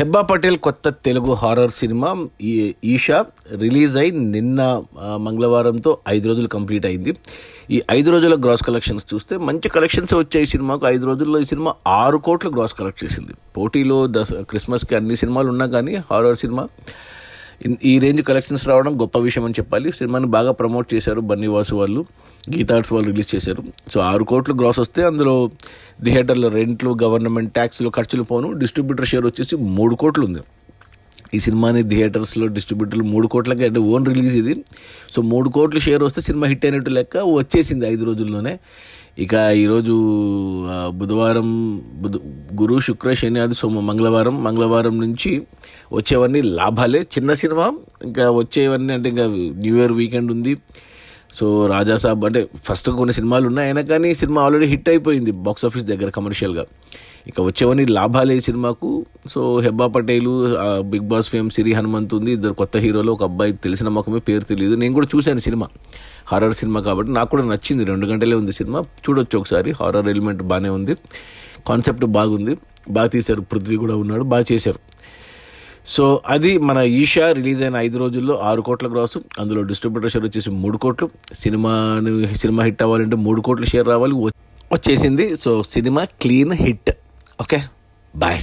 హెబ్బా పటేల్ కొత్త Telugu horror cinema Eesha release అయి నిన్న మంగళవారంతో 5 రోజులు కంప్లీట్ అయింది. ఈ 5 రోజుల గ్రాస్ కలెక్షన్స్ చూస్తే మంచి కలెక్షన్స్ వచ్చాయి. ఈ సినిమాకు 5 రోజుల్లో ఈ సినిమా 6 కోట్లు గ్రాస్ కలెక్ట్ చేసింది. పోటీలో క్రిస్మస్కి అన్ని సినిమాలు ఉన్నా కానీ హారర్ సినిమా ఈ రేంజ్ కలెక్షన్స్ రావడం గొప్ప విషయం అని చెప్పాలి. సినిమాని బాగా ప్రమోట్ చేశారు. బన్నీవాసు వాళ్ళు, గీతార్ట్స్ వాళ్ళు రిలీజ్ చేశారు. సో 6 కోట్లు గ్రాస్ వస్తే అందులో థియేటర్ల రెంట్లు, గవర్నమెంట్ ట్యాక్స్లు, ఖర్చులు పోను డిస్ట్రిబ్యూటర్ షేర్ వచ్చేసి 3 కోట్లు ఉంది. ఈ సినిమాని థియేటర్స్లో డిస్ట్రిబ్యూటర్లు 3 కోట్లకి అంటే ఓన్ రిలీజ్ ఇది. సో 3 కోట్లు షేర్ వస్తే సినిమా హిట్ అయినట్టు లెక్క వచ్చేసింది 5 రోజుల్లోనే. ఇక ఈరోజు బుధవారం, గురు, శుక్ర, శని, ఆది, సోమ, మంగళవారం నుంచి వచ్చేవన్నీ లాభాలే. చిన్న సినిమా ఇంకా వచ్చేవన్నీ అంటే ఇంకా న్యూ ఇయర్ వీకెండ్ ఉంది. సో రాజాసాబ్ అంటే ఫస్ట్ కొన్ని సినిమాలు ఉన్నాయి, అయినా కానీ సినిమా ఆల్రెడీ హిట్ అయిపోయింది బాక్స్ ఆఫీస్ దగ్గర కమర్షియల్గా. ఇక వచ్చేవన్నీ లాభాలే ఈ సినిమాకు. So Hebba Patel, Bigg Boss fame Siri Hanumanth ఉంది, 2 కొత్త హీరోలు, ఒక అబ్బాయి తెలిసిన మొక్కమే, పేరు తెలియదు. నేను కూడా చూశాను సినిమా, హారర్ సినిమా కాబట్టి నాకు కూడా నచ్చింది. 2 గంటలే ఉంది సినిమా, చూడొచ్చు ఒకసారి. హారర్ ఎలిమెంట్ బాగానే ఉంది, కాన్సెప్ట్ బాగుంది, బాగా తీశారు. పృథ్వీ కూడా ఉన్నాడు, బాగా చేశారు. సో అది మన ఈషా రిలీజ్ అయిన 5 రోజుల్లో 6 కోట్ల గ్రాసు. అందులో డిస్ట్రిబ్యూటర్ షేర్ వచ్చేసి 3 కోట్లు. సినిమా హిట్ అవ్వాలంటే 3 కోట్ల షేర్ రావాలి, వచ్చేసింది. So cinema clean hit. Okay, bye.